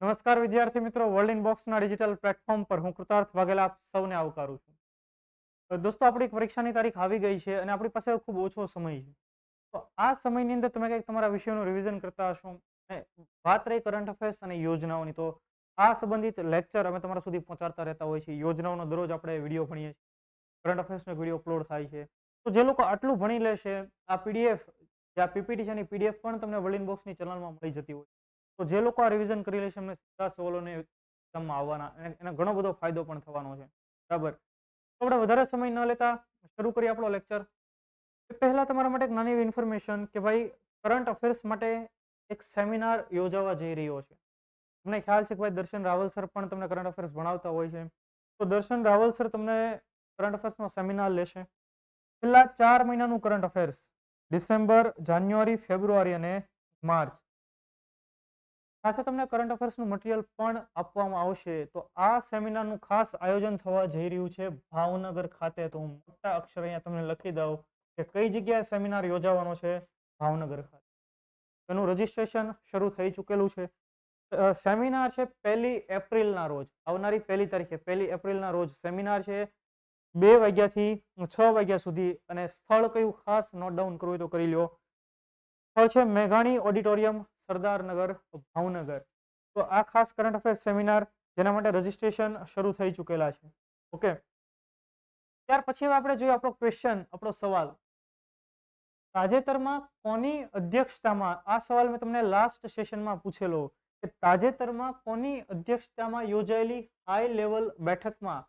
નમસ્કાર વિદ્યાર્થી મિત્રો, વર્લ્ડ ઇનબોક્સના ડિજિટલ પ્લેટફોર્મ પર હું કૃતાર્થ વાઘેલા આપ સૌને આવકારું છું. દોસ્તો, આપણી પરીક્ષાની તારીખ આવી ગઈ છે અને આપણી પાસે ખૂબ ઓછો સમય છે. તો આ સમયની અંદર તમે કંઈક તમારા વિષયોનું રિવિઝન કરતા હશો. અને વાત રહી કરંટ અફેર્સ અને યોજનાઓની, તો આ સંબંધિત લેક્ચર અમે તમારા સુધી પહોંચાડતા રહેતા હોય છે. યોજનાઓનો દરરોજ આપણે વિડીયો ભણીએ છીએ, કરંટ અફેર્સનો વિડીયો અપલોડ થાય છે. તો જે લોકો આટલું ભણી લેશે, આ પીડીએફ, જે આ પીપીટી છે એની પીડીએફ પણ તમને વર્લ્ડ ઇનબોક્સની ચેનલમાં મળી જતી હોય. તો જે લોકો આ રિવિઝન કરી લેશે એમને સીધા સવાલોને એક્ઝામમાં આવવાના, અને એનો ઘણો બધો ફાયદો પણ થવાનો છે. બરાબર. તો આપણે વધારે સમય ન લેતા શરૂ કરીએ આપણો લેક્ચર. એ પહેલા તમારા માટે એક નાની એવી ઇન્ફોર્મેશન કે ભાઈ, કરંટ અફેર્સ માટે એક સેમિનાર યોજાવા જઈ રહ્યો છે. તમને ખ્યાલ છે કે ભાઈ દર્શન રાવલ સર પણ તમને કરંટ અફેર્સ ભણાવતા હોય છે. તો દર્શન રાવલ સર તમને કરંટ અફેર્સનો સેમિનાર લેશે. છેલ્લા 4 મહિનાનું કરંટ અફેર્સ, ડિસેમ્બર, જાન્યુઆરી, ફેબ્રુઆરી અને માર્ચ, સાથે તમને કરંટ અફેર્સનું મટીરિયલ પણ આપવામાં આવશે. તો આ સેમિનારનું ખાસ આયોજન થવા જઈ રહ્યું છે ભાવનગર ખાતે. તો હું મોટા અક્ષર અહીંયા તમને લખી દઉં કે કઈ જગ્યાએ સેમિનાર યોજાવાનો છે. ભાવનગર ખાતે. એનું રજીસ્ટ્રેશન શરૂ થઈ ચૂકેલું છે. સેમિનાર છે 1 એપ્રિલના રોજ, આવનારી 1 તારીખે 1 એપ્રિલના રોજ સેમિનાર છે. 2 વાગ્યાથી 6 વાગ્યા સુધી. અને સ્થળ કયું ખાસ નોટ ડાઉન કરવું હોય તો કરી લ્યો. સ્થળ છે મેઘાણી ઓડિટોરિયમ, સરદારનગર, ભાવનગર. તો આ ખાસ કરંટ અફેર્સ સેમિનાર, જેના માટે રજીસ્ટ્રેશન શરૂ થઈ ચૂકેલા છે. ઓકે. ત્યાર પછી હવે આપણે જોઈએ આપણો ક્વેશ્ચન, આપણો સવાલ. તાજેતરમાં કોની અધ્યક્ષતામાં, આ સવાલ મેં તમને લાસ્ટ સેશનમાં પૂછેલો કે તાજેતરમાં કોની અધ્યક્ષતામાં યોજાયેલી હાઈ લેવલ બેઠકમાં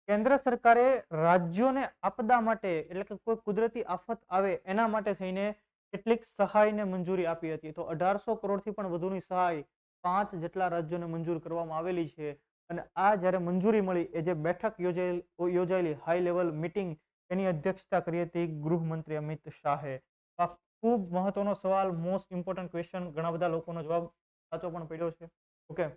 કેન્દ્ર સરકારે રાજ્યોને આપદા માટે, એટલે કે કોઈ કુદરતી આફત આવે એના માટે થઈને કેટલીક સહાયને મંજૂરી આપી હતી. તો 1800 કરોડથી પણ વધુની સહાય 5 જેટલા રાજ્યોને મંજૂર કરવામાં આવેલી છે. અને આ જ્યારે મંજૂરી મળી, એ જે બેઠક યોજાયેલી હાઈ લેવલ મીટિંગ, એની અધ્યક્ષતા કરી હતી ગૃહમંત્રી અમિત શાહે. આ ખૂબ મહત્વનો સવાલ, મોસ્ટ ઇમ્પોર્ટન્ટ ક્વેશ્ચન. ઘણા બધા લોકોનો જવાબ સાચો પણ પડ્યો છે. ઓકે.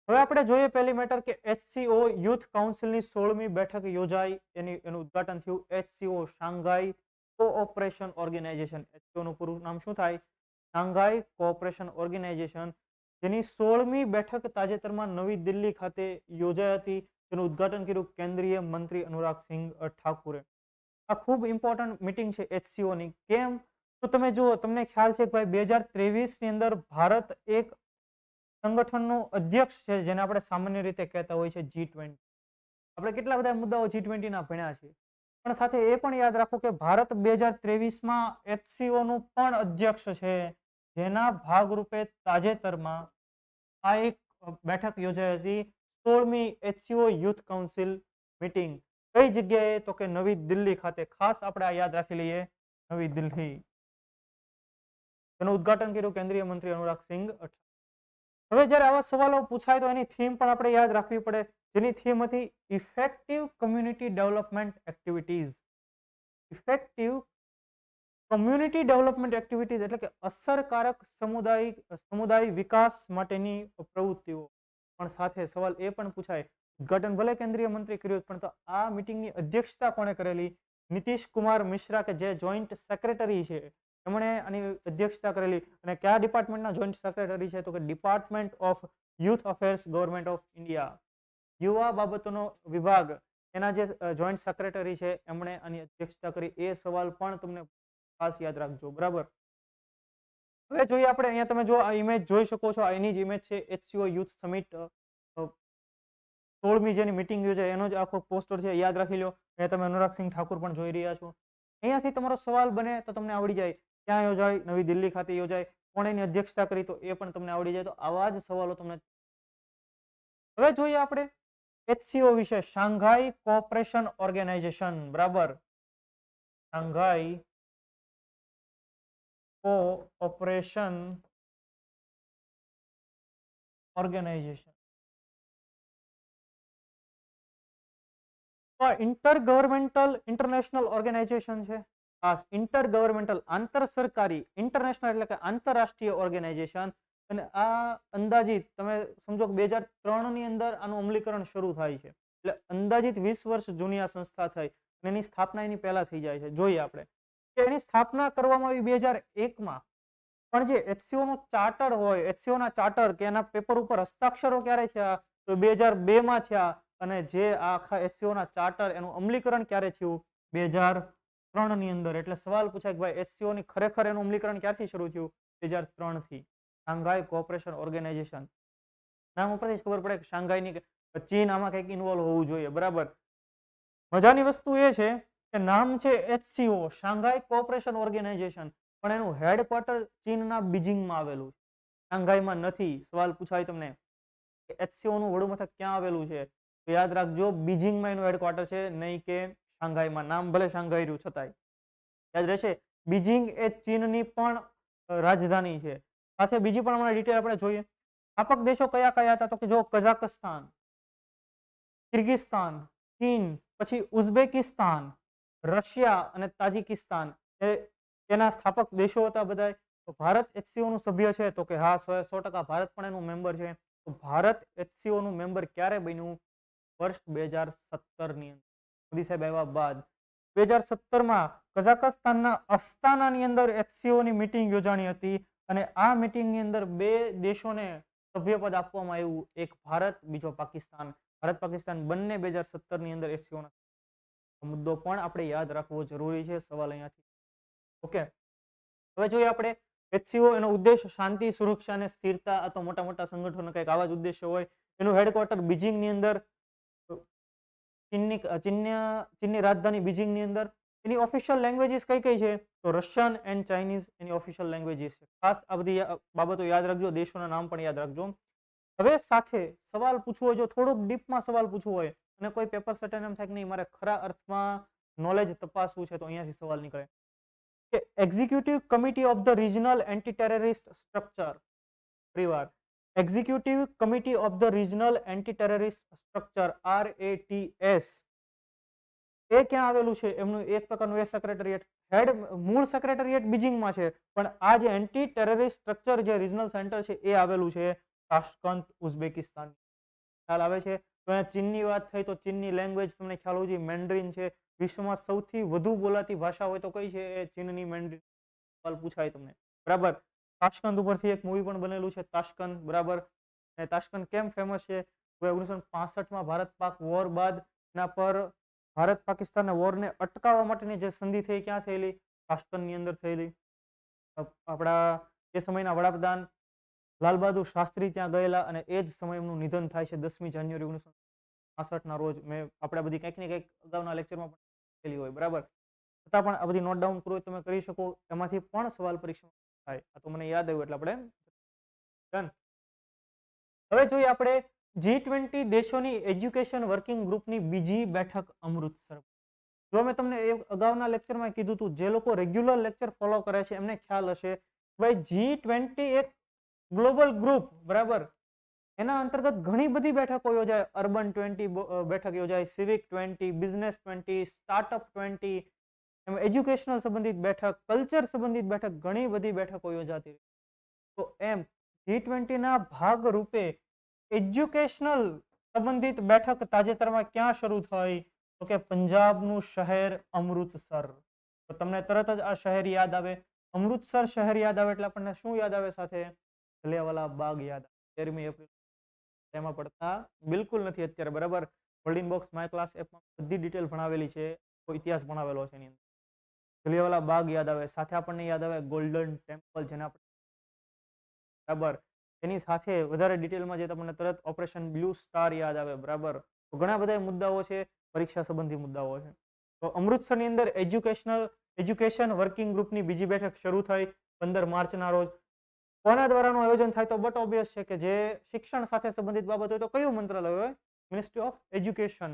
હવે આપણે જોઈએ પહેલી મેટર કે HCO યુથ કાઉન્સિલની 16મી બેઠક યોજાઈ, એનું ઉદ્ઘાટન થયું. HCO Shanghai cooperation organisation. HCO નું પૂરું નામ શું થાય? શાંઘાઈ કોઓપરેશન ઓર્ગેનાઇઝેશન, જેની 16મી બેઠક તાજેતરમાં નવી દિલ્હી ખાતે યોજાઈ હતી. તેનું ઉદ્ઘાટન કર્યું કેન્દ્રીય મંત્રી અનુરાગસિંહ ઠાકુરે. આ ખૂબ ઇમ્પોર્ટન્ટ મીટિંગ છે HCO ની. કેમ? તો તમે જુઓ, તમને ખ્યાલ છે કે ભાઈ 2023 ની અંદર ભારત એક સંગઠનનો અધ્યક્ષ છે, જેને આપણે સામાન્ય રીતે કહેતા હોય છે G20. આપણે કેટલા બધા મુદ્દાઓ G20 ના ભણ્યા છે. પણ સાથે એ પણ યાદ રાખો કે ભારત 2023માં HCO નું પણ અધ્યક્ષ છે, જેના ભાગરૂપે તાજેતરમાં આ એક બેઠક યોજાઈ હતી, 16મી HCO યુથ કાઉન્સિલ મીટિંગ. કઈ જગ્યાએ? તો કે નવી દિલ્હી ખાતે. ખાસ આપણે આ યાદ રાખી લઈએ, નવી દિલ્હી. તેનું ઉદ્ઘાટન કર્યું કેન્દ્રીય મંત્રી અનુરાગસિંહ. હવે જ્યારે આવા સવાલો પૂછાય તો એની થીમ પણ આપણે યાદ રાખવી પડે, જેની થીમ હતી effective community development activities. Effective community development activities એટલે કે અસરકારક સમુદાય વિકાસ માટેની પ્રવૃત્તિઓ. પણ સાથે સવાલ એ પણ પૂછાય, ઉદ્ઘાટન ભલે કેન્દ્રીય મંત્રી કર્યું, પણ તો આ મીટિંગની અધ્યક્ષતા કોણે કરેલી? નીતિશ કુમાર મિશ્રા, કે જે જોઈન્ટ સેક્રેટરી છે, એમણે આની અધ્યક્ષતા કરેલી. અને કયા ડિપાર્ટમેન્ટના જોઈન્ટ સેક્રેટરી છે? તો કે department of youth affairs, government of India. યુવા બાબતોનો વિભાગ, એના જે જોઈન્ટ સેક્રેટરી છે, એમણે આની અધ્યક્ષતા કરી. એ સવાલ પણ તમને ખાસ યાદ રાખજો. બરાબર. હવે જોઈએ આપણે, અહીંયા તમે જો આ ઇમેજ જોઈ શકો છો, આ એની જ ઇમેજ છે. HCO યુથ સમિટ 16મી જેની મીટિંગ યોજાય એનો જ આખો પોસ્ટર છે, યાદ રાખી લો. અહીંયા તમે અનુરાગસિંહ ઠાકુર પણ જોઈ રહ્યા છો. અહીંયાથી તમારો સવાલ બને તો તમને આવડી જાય, ક્યાં યોજાય? નવી દિલ્હી ખાતે યોજાય. કોણે એની અધ્યક્ષતા કરી? તો એ પણ તમને આવડી જાય. તો આવા જ સવાલો તમને. હવે જોઈએ આપણે HCO વિશે, શાંઘાઈ કોઓપરેશન ઓર્ગેનાઇઝેશન. બરાબર. Shanghai cooperation organisation. Intergovernmental international organisation છે. ખાસ ઇન્ટર ગવર્મેન્ટલ, આંતર સરકારી, ઇન્ટરનેશનલ એટલે કે આંતરરાષ્ટ્રીય ઓર્ગેનાઇઝેશન. અને આ અંદાજિત તમે સમજો કે 2003 ની અંદર આનું અમલીકરણ શરૂ થાય છે. એટલે અંદાજિત 20 વર્ષ જૂની આ સંસ્થા થઈ. અને એની સ્થાપના એની પહેલા થઈ જાય છે. જોઈએ આપણે કે એની સ્થાપના કરવામાં આવી 2001માં. પણ જે HCO નું ચાર્ટર હોય, HCO ના ચાર્ટર કે એના પેપર ઉપર હસ્તાક્ષરો ક્યારે થયા? તો 2002 માં થયા. અને જે આખા HCO ના ચાર્ટર એનું અમલીકરણ ક્યારે થયું? 2003 ની અંદર. એટલે સવાલ પૂછાય કે ભાઈ HCO ની ખરેખર એનું અમલીકરણ ક્યારથી શરૂ થયું? 2003 થી. Shanghai cooperation organisation. નામ ઉપરથી જ ખબર પડે કે શાંઘાઈની ચીન આમાં કંઈક ઇન્વોલ્વ હોવું જોઈએ, બરાબર. મજાની વસ્તુ એ છે કે નામ છે HCO, શાંઘાઈ કોઓપરેશન ઓર્ગેનાઇઝેશન, પણ એનું હેડક્વાર્ટર ચીનના બીજિંગમાં આવેલું છે, શાંઘાઈમાં નથી. સવાલ પૂછાય તમને કે HCO નું વડું મથક ક્યાં આવેલું છે? તો યાદ રાખજો, બીજિંગમાં એનું હેડક્વાર્ટર છે, નહીં કે શાંઘાઈમાં. નામ ભલે શાંઘાઈ રહ્યું છતાંય યાદ રહેશે. બીજિંગ એ ચીનની પણ રાજધાની છે. સાથે બીજી પણ હમણાં ડિટેલ આપણે જોઈએ. સ્થાપક દેશો કયા કયા હતા? તો કે જો કઝાકસ્તાન, કિર્ગિસ્તાન, ચીન, પછી ઉઝબેકિસ્તાન, રશિયા અને તાજિકિસ્તાન એ તેના સ્થાપક દેશો હતા બધા. તો ભારત HCO નું સભ્ય છે? તો કે હા, 100% ભારત પણ એનું મેમ્બર છે. તો ભારત HCO નું મેમ્બર ક્યારે બન્યું? વર્ષ 2017 ની અંદર, મોદી સાહેબ આવ્યા બાદ. 2017 માં કઝાકસ્તાનના અસ્તાનાની અંદર HCO ની મીટિંગ યોજાણી હતી અને આ મીટિંગની અંદર બે દેશોને સભ્યપદ આપવામાં આવ્યું, એક ભારત, બીજો પાકિસ્તાન. ભારત પાકિસ્તાન બંને 2017 ની અંદર HCO ના મુદ્દો પણ આપણે યાદ રાખવો જરૂરી છે. સવાલ અહીંયાથી. ઓકે, હવે જોઈએ આપણે HCO એનો ઉદ્દેશ શાંતિ, સુરક્ષા અને સ્થિરતા. આ તો મોટા મોટા સંગઠનો કંઈક આવા જ ઉદ્દેશ્ય હોય. એનું હેડક્વાર્ટર બીજિંગ ની અંદર, ચીનની રાજધાની બીજિંગ ની અંદર. એની ઓફિશિયલ લેંગ્વેજીસ કઈ કઈ છે? તો Russian and Chinese any official languages છે. ખાસ આ બધી બાબતો યાદ રાખજો, દેશોના નામ પણ યાદ રાખજો. હવે સાથે સવાલ પૂછવો હોય, જો થોડુંક ડીપમાં સવાલ પૂછવો હોય અને કોઈ પેપર સેટર એમ થાય કે નહીં મારે ખરા અર્થમાં નોલેજ તપાસવું છે, તો અહીંયાથી સવાલ નીકળે કે executive committee of the regional anti terrorist structure. પરિવાર, executive committee of the regional anti terrorist structure, RATS, એ ક્યાં આવેલું છે? એમનું એક પ્રકારનું એ સેક્રેટરીએટ, મૂળ સેક્રેટરીએટ બીજિંગમાં છે, પણ આ જે એન્ટી ટેરરિસ્ટ સ્ટ્રક્ચર જે રિજનલ સેન્ટર છે એ આવેલું છે તાશ્કંત, ઉઝબેકિસ્તાન. ખ્યાલ આવે છે? તો અહીંયા ચીનની વાત થઈ તો ચીનની લેંગ્વેજ તમને ખ્યાલ હોવી જોઈએ, મેન્ડરીન છે. વિશ્વમાં સૌથી વધુ બોલાતી ભાષા હોય તો કઈ છે? એ ચીનની મેન્ડરીન. સવાલ પૂછાય તમને, બરાબર. તાશ્કંત ઉપરથી એક મૂવી પણ બનેલું છે, તાશ્કંત, બરાબર. અને તાશ્કંત કેમ ફેમસ છે? 1965 માં ભારત પાક વોર બાદ એના પર ભારત પાકિસ્તાનના વોરને અટકાવવા માટેની જે સંધિ થઈ, ક્યાં થયેલી? તાશ્કંતની અંદર થયેલી. આપણા એ સમયના વડાપ્રધાન લાલ બહાદુર શાસ્ત્રી ત્યાં ગયેલા અને એ જ સમયે એમનું નિધન થાય છે 10મી જાન્યુઆરી 1965 ના રોજ. મેં આપણે બધી કંઈક ને કંઈક અગાઉના લેક્ચરમાં પણ કરેલી હોય, બરાબર. છતાં પણ આ બધી નોટ ડાઉન કરો તમે કરી શકો, એમાંથી પણ સવાલ પરીક્ષામાં થાય. આ તો મને યાદ આવ્યું એટલે આપણે ડન. હવે જોઈએ આપણે G20 દેશોની એજ્યુકેશન વર્કિંગ ગ્રુપની બીજી બેઠક અમૃતસર. જો મેં તમને અગાઉના લેક્ચરમાં કીધું હતું, જે લોકો રેગ્યુલર લેક્ચર ફોલો કરે છે એમને ખ્યાલ હશે, ભાઈ G20 એક ગ્લોબલ ગ્રુપ, બરાબર. એના અંતર્ગત ઘણી બધી બેઠકો યોજાય. અર્બન 20 બેઠક યોજાય, સિવિક 20, બિઝનેસ 20, સ્ટાર્ટઅપ 20, એજ્યુકેશનલ સંબંધિત બેઠક, કલ્ચર સંબંધિત બેઠક, ઘણી બધી બેઠકો યોજાતી. તો એમ G20 ના ભાગ રૂપે એજ્યુકેશનલ સંબંધિત બેઠક તાજેતરમાં ક્યાં શરૂ થઈ? તો કે પંજાબનું શહેર અમૃતસર. તો તમને તરત જ આ શહેર યાદ આવે. અમૃતસર શહેર યાદ આવે એટલે આપણને શું યાદ આવે? સાથે જલિયાવાલા બાગ યાદ આવે. 13મી એપ્રિલ તેમાં પડતા બિલકુલ નથી અત્યારે, બરાબર. હોલ્ડિંગ બોક્સ માય ક્લાસ એપમાં બધી ડિટેલ ભણાવેલી છે, ઇતિહાસ ભણાવેલો છે એની અંદર. જલિયાવાલા બાગ યાદ આવે, સાથે આપણને યાદ આવે ગોલ્ડન ટેમ્પલ, જેના બરાબર. એની સાથે વધારે ડિટેલમાં જે તમને તરત ઓપરેશન બ્લુ સ્ટાર યાદ આવે, બરાબર. તો ઘણા બધા મુદ્દાઓ છે, પરીક્ષા સંબંધી મુદ્દાઓ છે. તો અમૃતસરની અંદર એજ્યુકેશન વર્કિંગ ગ્રુપની બીજી બેઠક શરૂ થઈ 15 માર્ચના રોજ. કોના દ્વારાનું આયોજન થાય? તો બટ ઓબ્વિયસ છે કે જે શિક્ષણ સાથે સંબંધિત બાબત હોય તો કયું મંત્રાલય હોય? Ministry of education.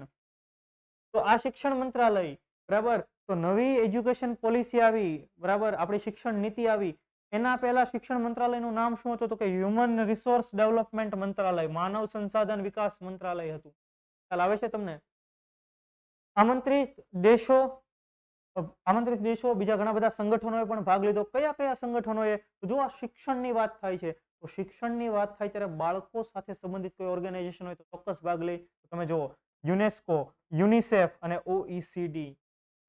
તો આ શિક્ષણ મંત્રાલય, બરાબર. તો નવી એજ્યુકેશન પોલિસી આવી, બરાબર, આપણી શિક્ષણ નીતિ આવી. એના પહેલા શિક્ષણ મંત્રાલયનું નામ શું હતું? તો કે હ્યુમન રિસોર્સ ડેવલપમેન્ટ મંત્રાલય, માનવ સંસાધન વિકાસ મંત્રાલય હતું. ખ્યાલ આવે છે તમને? આમંત્રિત દેશો બીજા ઘણા બધા સંગઠનોએ પણ ભાગ લીધો. કયા કયા સંગઠનોએ? જો આ શિક્ષણની વાત થાય છે તો શિક્ષણની વાત થાય ત્યારે બાળકો સાથે સંબંધિત કોઈ ઓર્ગેનાઇઝેશન હોય તો ચોક્કસ ભાગ લે. તમે જુઓ, યુનેસ્કો, યુનિસેફ અને OECD,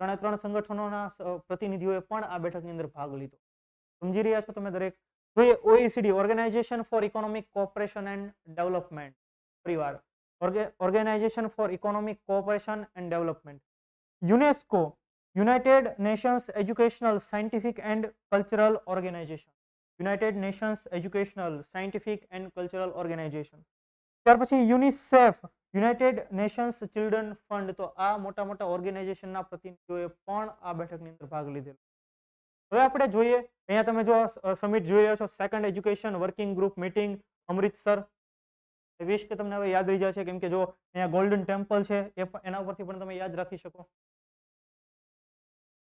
ત્રણે ત્રણ સંગઠનોના પ્રતિનિધિઓએ પણ આ બેઠકની અંદર ભાગ લીધો. સમજી રહ્યા છો તમે દરેક? જોઈએ OECD organisation for economic cooperation and development, પરિવાર organisation for economic cooperation and development, UNESCO united nations educational scientific and cultural organisation, united nations educational scientific and cultural organisation. ત્યાર પછી UNICEF united nations children fund. તો આ મોટા મોટા ઓર્ગેનાઇઝેશનના પ્રતિનિધિઓએ પણ આ બેઠકની અંદર ભાગ લીધેલો. હવે આપણે જોઈએ અહીંયા તમે જો સમિટ જોઈ રહ્યા છો, second education working group meeting Amritsar. વિશ કે તમને હવે યાદ રહી જશે, કેમ કે જો અહીંયા ગોલ્ડન ટેમ્પલ છે એ એના ઉપરથી પણ તમે યાદ રાખી શકો.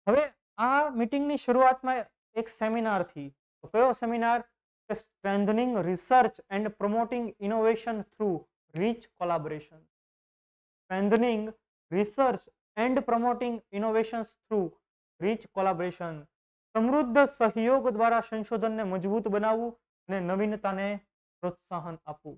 હવે આ મીટિંગની શરૂઆતમાં એક સેમિનાર થી. તો કયો seminar? Strengthening research and promoting innovation through rich collaboration. Strengthening research and promoting innovations through rich collaboration. સમૃદ્ધ સહયોગ દ્વારા સંશોધનને મજબૂત બનાવવું અને નવીનતાને પ્રોત્સાહન આપવું.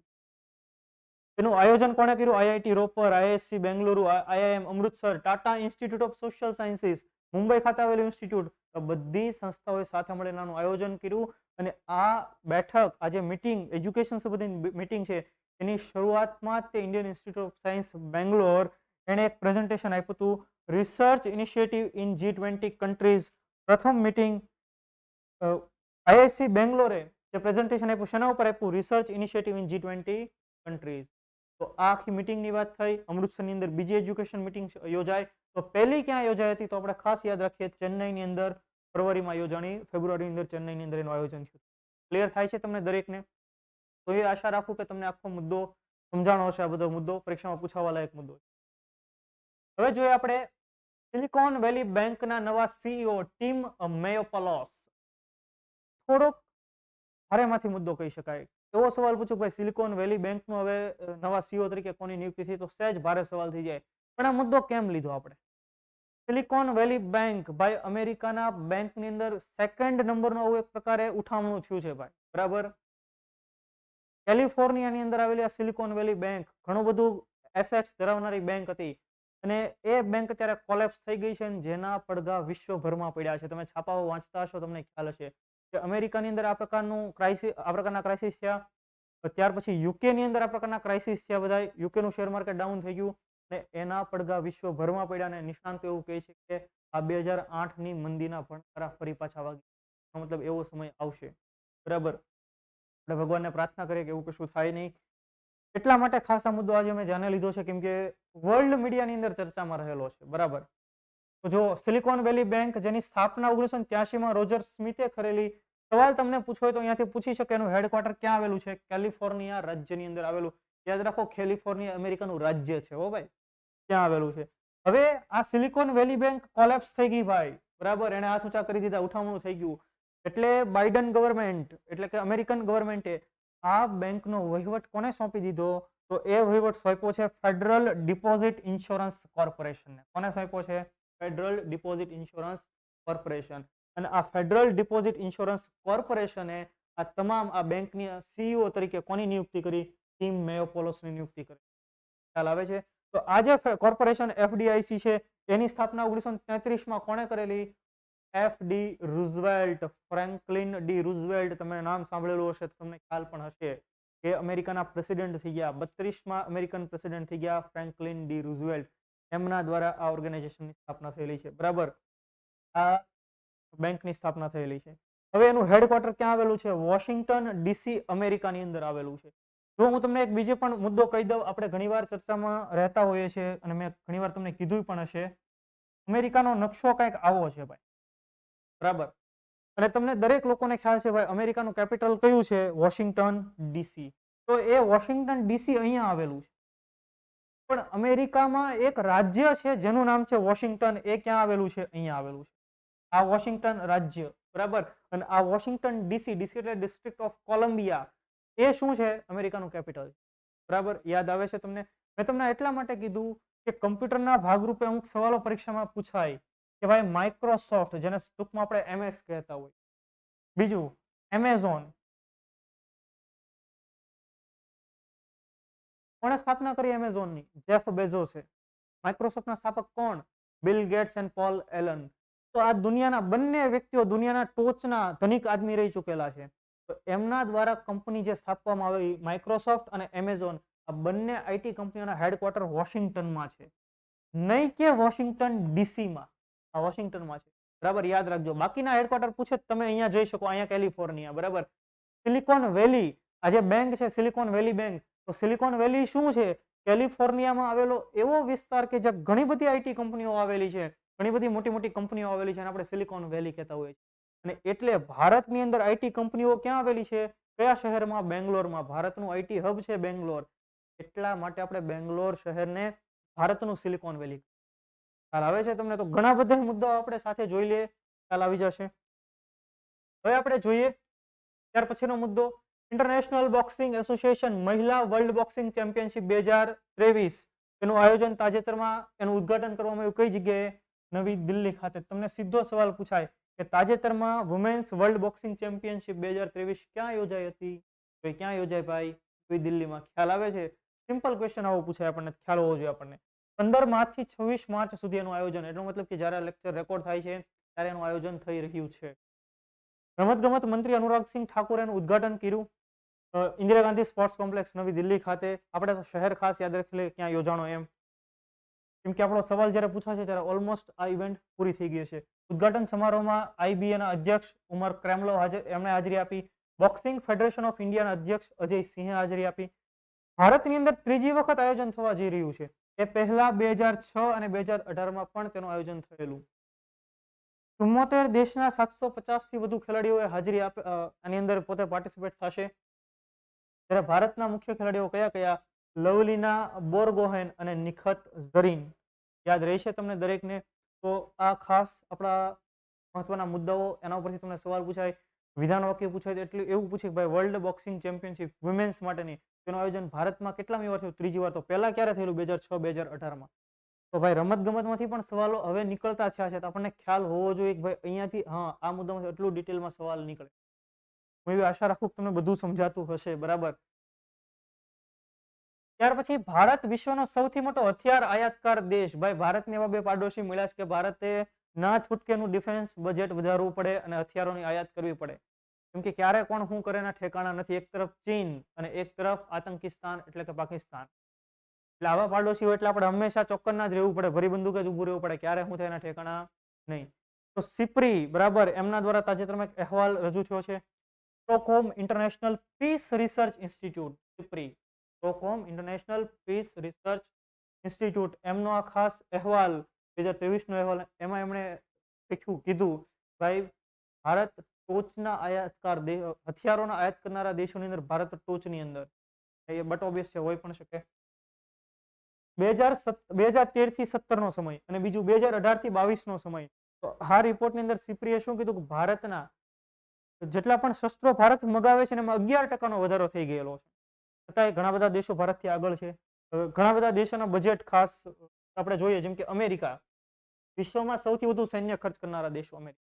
તેનું આયોજન કોણે કર્યું? IIT Ropar, IISc Bengaluru, IIM Amritsar, Tata institute of social sciences, Mumbai ખાતે આવેલું ઇન્સ્ટિટ્યૂટ. તો બધી સંસ્થાઓએ સાથે મળીને આનું આયોજન કર્યું. અને આ બેઠક, આ જે મીટિંગ, એજ્યુકેશન સંબંધિત મીટિંગ છે, એની શરૂઆતમાં તે Indian institute of science Bangalore એણે એક પ્રેઝન્ટેશન આપ્યું હતું, research initiative in G20 countries. પ્રથમ મીટિંગ આઈઆઈસી બેંગ્લોરે જે પ્રેઝન્ટેશન આપ્યું, શેના ઉપર આપ્યું? Research initiative in G20 countries. તો આ આખી મીટિંગની વાત થઈ. અમૃતસરની અંદર બીજી એજ્યુકેશન મીટિંગ યોજાય. તો પહેલી ક્યાં યોજાઈ હતી? તો આપણે ખાસ યાદ રાખીએ, ચેન્નઈની અંદર ફેબ્રુઆરીમાં યોજાણી. ફેબ્રુઆરીની અંદર ચેન્નઈની અંદર એનું આયોજન થયું. ક્લિયર થાય છે તમને દરેકને? તો એ આશા રાખું કે તમને આખો મુદ્દો સમજાણો હશે. આ બધો મુદ્દો પરીક્ષામાં પૂછાવા લાયક મુદ્દો. હવે જોઈએ આપણે સિલિકોન વેલી બેંકના નવા સીઈઓ ટીમ મેયોપોલોસ. થોડોક ભારેમાંથી મુદ્દો કહી શકાય. એવો સવાલ પૂછો ભાઈ, સિલિકોન વેલી બેંકનો હવે નવા સીઈઓ તરીકે કોની નિયુક્તિ થઈ? તો સહેજ ભારે સવાલ થઈ જાય. પણ આ મુદ્દો કેમ લીધો આપણે? સિલિકોન વેલી બેંક ભાઈ અમેરિકાના બેંકની અંદર સેકન્ડ નંબરનું આવું એક પ્રકારે ઉઠામણું થયું છે ભાઈ, બરાબર. કેલિફોર્નિયાની અંદર આવેલી આ સિલિકોન વેલી બેંક ઘણું બધું એસેટ્સ ધરાવનારી બેંક હતી અને એ બેંક અત્યારે કોલેપ્સ થઈ ગઈ છે, જેના પડઘા વિશ્વભરમાં પડ્યા છે. તમે છાપાઓ વાંચતા હશો, તમને ખ્યાલ હશે કે અમેરિકાની અંદર આ પ્રકારના ક્રાઇસિસ થયા. ત્યાર પછી યુકેની અંદર આ પ્રકારના ક્રાઇસિસ થયા. બધા યુકેનું શેર માર્કેટ ડાઉન થઈ ગયું અને એના પડઘા વિશ્વભરમાં પડ્યા. અને નિષ્ણાંતો એવું કહે છે કે આ 2008ની મંદીના ભણકારા ફરી પાછા વાગે. મતલબ એવો સમય આવશે, બરાબર. આપણે ભગવાનને પ્રાર્થના કરીએ કે એવું કશું થાય નહીં. એટલા માટે ખાસ આ મુદ્દો આજે મેં જાણે લીધો છે, કેમ કે વર્લ્ડ મીડિયાની અંદર ચર્ચામાં રહેલો છે, બરાબર. તો જો સિલિકોન વેલી બેંક જેની સ્થાપના 1983માં રોજર સ્મિથે કરેલી, સવાલ તમને પૂછો તો અહીંયાથી પૂછી શકે એનું હેડક્વાર્ટર ક્યાં આવેલું છે? કેલિફોર્નિયા રાજ્યની અંદર આવેલું. યાદ રાખો, કેલિફોર્નિયા અમેરિકાનું રાજ્ય છે. હો ભાઈ, ક્યાં આવેલું છે? હવે આ સિલિકોન વેલી બેંક કોલેપ્સ થઈ ગઈ ભાઈ, બરાબર. એને હાથ ઊંચા કરી દીધા, ઉઠામણું થઈ ગયું. એટલે બાઇડન ગવર્મેન્ટ એટલે કે અમેરિકન ગવર્મેન્ટે આ બેંકનો વહીવટ કોને સોંપી દીધો? તો એ વહીવટ સોંપ્યો છે ફેડરલ ડિપોઝિટ ઇન્સ્યોરન્સ કોર્પોરેશનને. કોને સોંપ્યો છે? Federal deposit insurance corporation. અને આ ફેડરલ ડિપોઝિટ ઇન્સ્યોરન્સ કોર્પોરેશને આ તમામ આ બેંકની સીઈઓ તરીકે કોની નિયુક્તિ કરી? ટીમ મેયોપોલોસની નિયુક્તિ કરી. ખ્યાલ આવે છે? તો આ જે કોર્પોરેશન એફડીઆઈસી છે એની સ્થાપના 1933માં કોણે કરેલી? FD Roosevelt, Franklin D Roosevelt. તમે નામ સાંભળેલું હશે તો તમને ખ્યાલ પણ હશે કે અમેરિકાના પ્રેસિડેન્ટ થઈ ગયા. 32માં અમેરિકન પ્રેસિડેન્ટ થઈ ગયા ફ્રેન્કલિન ડી રૂઝવેલ્ટ. એમના દ્વારા આ ઓર્ગેનાઇઝેશનની સ્થાપના થયેલી છે, બરાબર. આ બેંકની સ્થાપના થયેલી છે. હવે એનું હેડક્વાર્ટર ક્યાં આવેલું છે? વોશિંગ્ટન ડીસી અમેરિકાની અંદર આવેલું છે. જો હું તમને એક બીજો પણ મુદ્દો કહી દઉં, આપણે ઘણીવાર ચર્ચામાં રહેતા હોઈએ છીએ અને મેં ઘણીવાર તમને કીધું પણ હશે, અમેરિકાનો નકશો કંઈક આવો છે ભાઈ, બરાબર. અને તમને દરેક લોકોને ખ્યાલ છે ભાઈ અમેરિકાનું કેપિટલ કયું છે? Washington DC. તો એ વોશિંગ્ટન ડીસી અહીંયા આવેલું છે. પણ અમેરિકામાં એક રાજ્ય છે જેનું નામ છે વોશિંગ્ટન. એ ક્યાં આવેલું છે? અહીંયા આવેલું છે. આ વોશિંગ્ટન રાજ્ય, બરાબર. અને આ વોશિંગ્ટન ડીસી, ડીસી એટલે ડિસ્ટ્રિક્ટ ઓફ કોલંબિયા, એ શું છે? અમેરિકાનું કેપિટલ, બરાબર. યાદ આવે છે તમને? મેં તમને એટલા માટે કીધું કે કમ્પ્યુટરના ભાગરૂપે અમુક સવાલો પરીક્ષામાં પૂછાય કે ભાઈ માઇક્રોસોફ્ટ, જેને ટૂંકમાં આપણે એમએસ કહેતા હોય. બીજું એમેઝોન, કોણે સ્થાપના કરી એમેઝોનની? જેફ બેઝોસે. માઇક્રોસોફ્ટના સ્થાપક કોણ? Bill Gates and Paul Allen. તો આ દુનિયાના બંને વ્યક્તિઓ દુનિયાના ટોચના ધનિક આદમી રહી ચૂકેલા છે. તો એમના દ્વારા કંપની જે સ્થાપવામાં આવી માઇક્રોસોફ્ટ અને એમેઝોન, આ બંને આઈટી કંપનીઓના હેડક્વાર્ટર વોશિંગ્ટનમાં છે. નહીં કે વોશિંગ્ટન ડીસીમાં, આ વોશિંગ્ટનમાં છે. બરાબર, યાદ રાખજો. બાકીના હેડક્વાર્ટર પૂછે તમે અહીંયા જઈ શકો, અહીંયા કેલિફોર્નિયા. બરાબર. સિલિકોન વેલી, આ જે બેંક છે સિલિકોન વેલી બેંક, તો સિલિકોન વેલી શું છે? કેલિફોર્નિયામાં આવેલો એવો વિસ્તાર કે જ્યાં ઘણી બધી આઈટી કંપનીઓ આવેલી છે, ઘણી બધી મોટી મોટી કંપનીઓ આવેલી છે, અને આપણે સિલિકોન વેલી કહેતા હોઈએ છીએ. અને એટલે ભારતની અંદર આઈટી કંપનીઓ ક્યાં આવેલી છે? કયા શહેરમાં? બેંગ્લોરમાં. ભારતનું આઈટી હબ છે બેંગ્લોર. એટલા માટે આપણે બેંગ્લોર શહેરને ભારતનું સિલિકોન વેલી. ખ્યાલ આવે છે તમને? તો ઘણા બધા મુદ્દાઓ આપણે સાથે જોઈ લઈએ, ખ્યાલ આવી જશે. હવે આપણે જોઈએ ત્યાર પછીનો મુદ્દો, ઇન્ટરનેશનલ બોક્સિંગ એસોસિએશન મહિલા વર્લ્ડ બોક્સિંગ ચેમ્પિયનશિપ 2023 એનું આયોજન તાજેતરમાં એનું ઉદ્ઘાટન કરવામાં આવ્યું. કઈ જગ્યાએ? નવી દિલ્હી ખાતે. તમને સીધો સવાલ પૂછાય કે તાજેતરમાં વુમેન્સ વર્લ્ડ બોક્સિંગ ચેમ્પિયનશિપ 2023 ક્યાં યોજાઈ હતી? તો ક્યાં યોજાય ભાઈ? નવી દિલ્હીમાં. ખ્યાલ આવે છે? સિમ્પલ ક્વેશ્ચન આવો પૂછાય આપણને, ખ્યાલ હોવો જોઈએ આપણને. 15 માર્ચથી 26 માર્ચ સુધી એનું આયોજન, એટલો મતલબ કે જ્યારે લેક્ચર રેકોર્ડ થાય છે ત્યારે એનું આયોજન થઈ રહ્યું છે. રમતગમત મંત્રી અનુરાગસિંહ ઠાકુરે એનું ઉદ્ઘાટન કર્યું ઇન્દિરા ગાંધી સ્પોર્ટ્સ કોમ્પ્લેક્સ નવી દિલ્હી ખાતે. આપણે તો શહેર ખાસ યાદ રાખી લઈએ ક્યાં યોજાણો એમ, કેમ કે આપણો સવાલ જ્યારે પૂછાશે ત્યારે ઓલમોસ્ટ આ ઇવેન્ટ પૂરી થઈ ગઈ છે. ઉદ્ઘાટન સમારોહમાં આઈબીએના અધ્યક્ષ ઉમર ક્રેમલો એમણે હાજરી આપી. બોક્સિંગ ફેડરેશન ઓફ ઇન્ડિયાના અધ્યક્ષ અજય સિંહે હાજરી આપી. ભારતની અંદર ત્રીજી વખત આયોજન થવા જઈ રહ્યું છે. એ પહેલા 2006 અને 2018માં પણ તેનું આયોજન થયેલું. 74 દેશના 750 થી વધુ ખેલાડીઓએ હાજરી આની અંદર પોતે પાર્ટિસિપેટ થશે. ત્યારે ભારતના મુખ્ય ખેલાડીઓ કયા કયા? લવલીના બોરગોહેન અને નિખત ઝરીન. યાદ રહેશે તમને દરેકને. તો આ ખાસ આપણા મહત્વના મુદ્દાઓ, એના ઉપરથી તમને સવાલ પૂછાય, વિધાન વાક્ય પૂછાય. એટલું એવું પૂછે કે ભાઈ વર્લ્ડ બોક્સિંગ ચેમ્પિયનશિપ વુમેન્સ માટેની તેનું આયોજન ભારતમાં કેટલામી વાર થયું? ત્રીજી વાર. તો પહેલા ક્યારે થયેલું? 2006 2018માં. તો ભાઈ રમતગમતમાંથી પણ સવાલો હવે નીકળતા થયા છે, તો આપણને ખ્યાલ હોવો જોઈએ કે ભાઈ અહીંયાથી આ મુદ્દામાં એટલું ડિટેલમાં સવાલ નીકળે. હું એવી આશા રાખું કે તમને બધું સમજાતું હશે. બરાબર. ત્યાર પછી ભારત વિશ્વનો સૌથી મોટો હથિયાર આયાતકાર દેશ. ભાઈ ભારતને એવા બે પાડોશી મળ્યા છે કે ભારતે ના છૂટકેનું ડિફેન્સ બજેટ વધારવું પડે અને હથિયારોની આયાત કરવી પડે. કેમ કે ક્યારે કોણ શું કરે એના ઠેકાણા નથી. એક તરફ ચીન અને એક તરફ આતંકિસ્તાન એટલે કે પાકિસ્તાન. એટલે આવા પાડોશી હોય એટલે આપણે હંમેશા ચોક્કસના જ રહેવું પડે, ભરી બંદૂક જ ઉભું રહેવું પડે, ક્યારે શું થાય એના ઠેકાણા નહીં. તો સિપ્રી બરાબર એમના દ્વારા તાજેતરમાં એક અહેવાલ રજૂ થયો છે. Stockholm International Peace Research Institute, SIPRI, Stockholm International Peace Research Institute, એમનો આ ખાસ અહેવાલ 2023નો અહેવાલ, એમાં એમણે કીધું ભાઈ ભારત ટોચના આયાતકાર હથિયારોના આયાત કરનારા દેશોની અંદર ભારત ટોચની અંદર. એ બટ ઓબ્વિયસ છે, હોઈ પણ શકે. 2013 થી 17નો સમય અને બીજું 2018 થી 22નો સમય. તો આ રિપોર્ટની અંદર સિપ્રીએ શું કીધું કે ભારતના જેટલા પણ શસ્ત્રો ભારત મગાવે છે એમાં 11% વધારો થઈ ગયેલો છે. છતાંય ઘણા બધા દેશો ભારતથી આગળ છે. ઘણા બધા દેશોના બજેટ ખાસ આપણે જોઈએ, જેમ કે અમેરિકા, વિશ્વમાં સૌથી વધુ સૈન્ય ખર્ચ કરનારા દેશો અમેરિકા,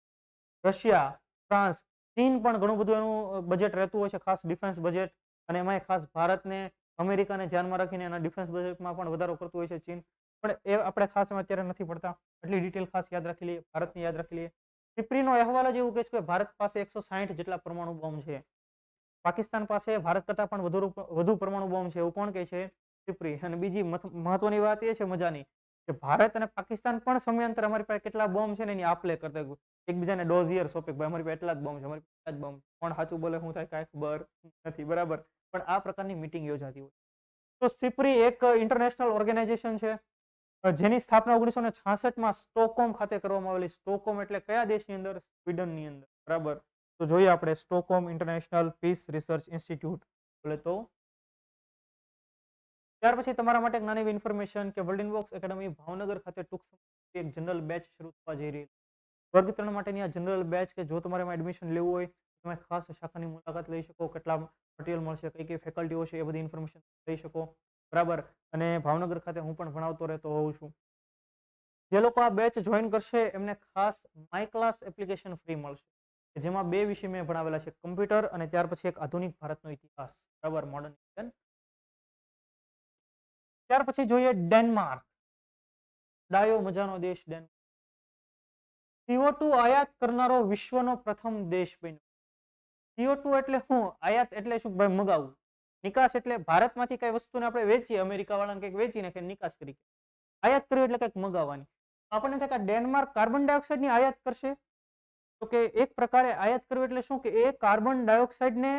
રશિયા, ફ્રાન્સ, ચીન પણ ઘણું બધું એનું બજેટ રહેતું હોય છે, ખાસ ડિફેન્સ બજેટ. અને એમાં ખાસ ભારતને અમેરિકાને ધ્યાનમાં રાખીને એના ડિફેન્સ બજેટમાં પણ વધારો કરતું હોય છે ચીન. પણ એ આપણે ખાસ અત્યારે નથી પડતા, એટલી ડિટેલ ખાસ યાદ રાખી લઈએ, ભારતની યાદ રાખી લઈએ. સિપ્રીનો અહેવાલ જ એવું કહે છે કે ભારત પાસે 160 જેટલા પરમાણુ બોમ્બ છે. પાકિસ્તાન પાસે ભારત કરતા પણ વધુ પરમાણુ બોમ્બ છે, એવું કોણ કહે છે? સિપ્રી. અને બીજી મહત્વની વાત એ છે મજાની કે ભારત અને પાકિસ્તાન પણ સમયાંતરે અમારી પાસે કેટલા બોમ્બ છે ને એની આપલે કરતા એકબીજાને ડોઝિયર સોંપે, ભાઈ અમારી પાસે એટલા જ બોમ્બ છે, અમારી પાસે એટલા જ બોમ્બ. કોણ સાચું બોલે શું થાય કાંઈ ખબર નથી. બરાબર. પણ આ પ્રકારની મીટિંગ યોજાતી હોય. તો સિપ્રી એક ઇન્ટરનેશનલ ઓર્ગેનાઇઝેશન છે જેની સ્થાપના 1966માં સ્ટોકહોમ ખાતે કરવામાં આવેલી. સ્ટોકહોમ એટલે કયા દેશની અંદર? સ્વીડનની અંદર. બરાબર. તો જોઈએ આપણે Stockholm International Peace Research Institute બોલે તો. ત્યાર પછી તમારા માટે એક નાની ઇન્ફોર્મેશન કે વર્લ્ડ ઇનબોક્સ એકેડમી ભાવનગર ખાતે ટૂંક સમયમાં એક જનરલ બેચ શરૂ થવા જઈ રહી છે. વર્ગ 3 માટેની આ જનરલ બેચ કે જો તમારે એમાં એડમિશન લેવું હોય તમે ખાસ શાખાની મુલાકાત લઈ શકો, કેટલા મટીરિયલ મળશે, કઈ કઈ ફેકલ્ટીઓ છે, એ બધી ઇન્ફોર્મેશન લઈ શકો. બરાબર. અને ભાવનગર ખાતે હું પણ ભણાવતો રહેતો હોઉં છું. જે લોકો આ બેચ જોઈન કરશે એમને ખાસ માય ક્લાસ એપ્લિકેશન ફ્રી મળશે, જેમાં 2 વિષય મેં ભણાવેલા છે, કમ્પ્યુટર અને ત્યાર પછી એક આધુનિક ભારતનો ઇતિહાસ. બરાબર, મોડર્ન ઇન્ડિયન. ત્યાર પછી જોઈએ ડેનમાર્ક. ડાયો મજાનો દેશ ડેનમાર્ક. CO2 આયાત કરનારો વિશ્વનો પ્રથમ દેશ બન્યો. CO2 એટલે શું? આયાત એટલે શું ભાઈ? મગાવવું. નિકાસ એટલે ભારતમાંથી કઈ વસ્તુને આપણે વેચીએ, અમેરિકા વાળાને કંઈક વેચીને કે નિકાસ તરીકે. આયાત કરવી એટલે કંઈક મગાવવાની. આપણને થાય કે ડેનમાર્ક કાર્બન ડાયોક્સાઇડની આયાત કરશે? તો કે એક પ્રકારે આયાત કરવી એટલે શું કે એ કાર્બન ડાયોક્સાઇડને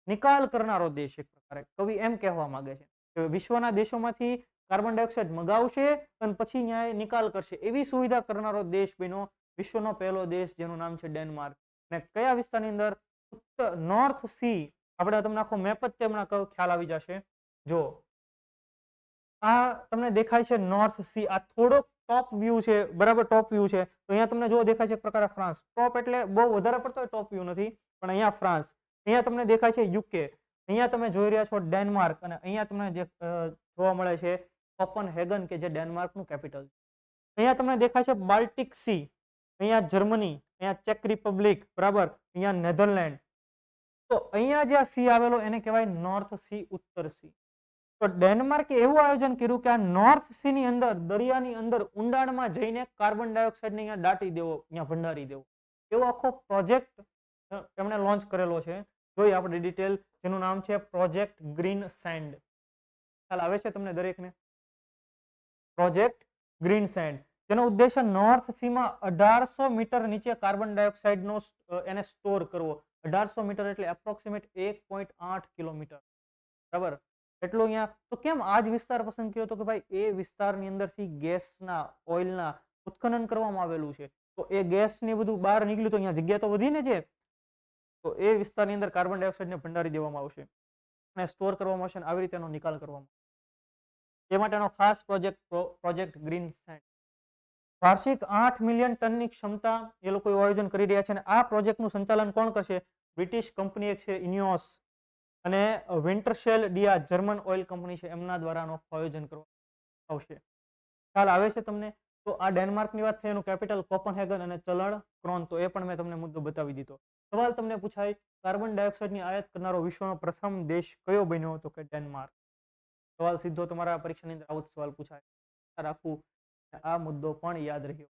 નિકાલ કરનારો દેશ એક પ્રકારે. કવિ એમ કહેવા માંગે છે કે વિશ્વના દેશોમાંથી કાર્બન ડાયોક્સાઇડ મગાવશે અને પછી ન્યાય નિકાલ કરશે. એવી સુવિધા કરનારો દેશ બન્યો વિશ્વનો પહેલો દેશ, જેનું નામ છે ડેનમાર્ક. અને કયા વિસ્તારની અંદર? North C. આપણે તમને આખો મેપ જ તેમના ખ્યાલ આવી જશે. જો આ તમને દેખાય છે નોર્થ સી. આ થોડોક ટોપ વ્યૂ છે, બરાબર? ટોપ વ્યૂ છે. તો અહીંયા તમને જો દેખાય છે એક પ્રકારે ફ્રાન્સ. ટોપ એટલે બહુ વધારે પડતો ટોપ વ્યૂ નથી, પણ અહીંયા ફ્રાન્સ. અહીંયા તમને દેખાય છે યુકે. અહીંયા તમે જોઈ રહ્યા છો ડેનમાર્ક. અને અહીંયા તમને જે જોવા મળે છે કોપનહેગન, કે જે ડેનમાર્કનું કેપિટલ છે. અહીંયા તમને દેખાય છે બાલ્ટિક સી. અહીંયા જર્મની, અહીંયા ચેક રિપબ્લિક, બરાબર? અહીંયા નેધરલેન્ડ. તો અહીંયા જે આ સી આવેલો એને કહેવાય નોર્થ સી, ઉત્તર સી. તો ડેનમાર્કે એવું આયોજન કર્યું કે આ નોર્થ સી ની અંદર, દરિયાની અંદર ઊંડાણમાં જઈને કાર્બન ડાયોક્સાઇડને અહીંયા દાટી દેવો, અહીંયા ભંડારી દેવો. એવો આખો પ્રોજેક્ટ એમણે લોન્ચ કરેલો છે. જોઈએ આપણે ડિટેલ, જેનું નામ છે પ્રોજેક્ટ ગ્રીન સેન્ડ. ખ્યાલ આવે છે તમને દરેકને? પ્રોજેક્ટ ગ્રીન સેન્ડ, જેનો ઉદ્દેશ્ય નોર્થ સીમાં 1800 મીટર નીચે કાર્બન ડાયોક્સાઇડનો એને સ્ટોર કરવો. 1800 મીટર એટલે એપ્રોક્સિમેટ 1.8 કિલોમીટર, બરાબર? એટલું અહીંયા. તો કેમ આ જ વિસ્તાર પસંદ કર્યો? તો કે ભાઈ એ વિસ્તારની અંદરથી ગેસના, ઓઇલના ઉત્ખનન કરવામાં આવેલું છે. તો એ ગેસ ને બધું બહાર નીકળ્યું તો અહીંયા જગ્યા તો વધી ને છે. તો એ વિસ્તારની અંદર કાર્બન ડાયોક્સાઇડને ભંડારી દેવામાં આવશે અને સ્ટોર કરવામાં આવશે અને આવી રીતે એનો નિકાલ કરવામાં આવશે. એ માટેનો ખાસ પ્રોજેક્ટ ગ્રીન સેન્ડ. વાર્ષિક 8 મિલિયન ટનની ક્ષમતા એ લોકો આયોજન કરી રહ્યા છે. અને આ પ્રોજેક્ટનું સંચાલન કોણ કરશે? બ્રિટિશ કંપની એક છે ઇનિયોસ, અને વિન્ટરશેલ ડિયા જર્મન ઓઇલ કંપની છે, એમના દ્વારાનો આયોજન કરવામાં આવશે. ખ્યાલ આવે છે તમને? તો આ ડેનમાર્કની વાત થઈ, એનું કેપિટલ કોપનહેગન અને ચલણ ક્રોન. તો એ પણ મેં તમને મુદ્દો બતાવી દીધો. સવાલ તમને પૂછાય, કાર્બન ડાયોક્સાઇડની આયાત કરનારો વિશ્વનો પ્રથમ દેશ કયો બન્યો? તો કે ડેનમાર્ક. સવાલ સીધો તમારા પરીક્ષાની અંદર આવો જ સવાલ પૂછાય. રાખવું, આ મુદ્દો પણ યાદ રહ્યો.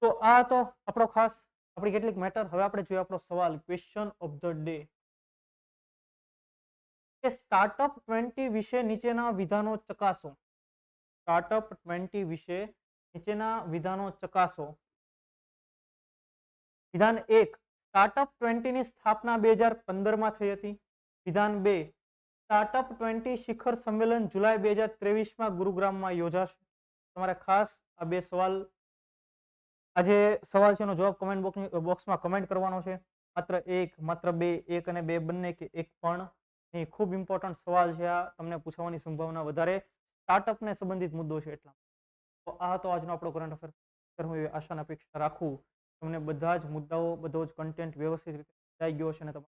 તો આ તો આપણો ખાસ આપણી કેટલીક મેટર. હવે આપણે જોઈએ આપણો સવાલ, ક્વેશ્ચન ઓફ ધ ડે. કે સ્ટાર્ટઅપ 20 વિશે નીચેના વિધાનો ચકાસો. સ્ટાર્ટઅપ 20 વિશે નીચેના વિધાનો ચકાસો. વિધાન 1, સ્ટાર્ટઅપ 20 ની સ્થાપના 2015 માં થઈ હતી. વિધાન 2, સ્ટાર્ટઅપ 20 શિખર સંમેલન જુલાઈ 2023 માં ગુરુગ્રામમાં યોજાશે. તમારે ખાસ આ બે સવાલ, આ જે સવાલ છે એનો જવાબ કમેન્ટ બોક્સમાં કમેન્ટ કરવાનો છે. માત્ર 1, માત્ર 2, 1 અને 2 બંને, કે એક પણ નહીં. ખૂબ ઇમ્પોર્ટન્ટ સવાલ છે આ, તમને પૂછવાની સંભાવના વધારે. સ્ટાર્ટઅપ ને સંબંધિત મુદ્દો છે એટલા. તો આ હતો આજનો આપણો કરંટ અફેર. હું એવી આશા અપેક્ષા રાખું તમને બધા જ મુદ્દાઓ, બધો જ કન્ટેન્ટ વ્યવસ્થિત રીતે સમજાઈ ગયો છે ને તમારે.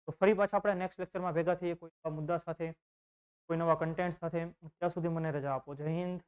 તો ફરી પાછા આપણે નેક્સ્ટ લેક્ચરમાં ભેગા થઈએ કોઈ નવા મુદ્દા સાથે, કોઈ નવા કન્ટેન્ટ સાથે. ત્યાં સુધી મને રજા આપો. જય હિન્દ.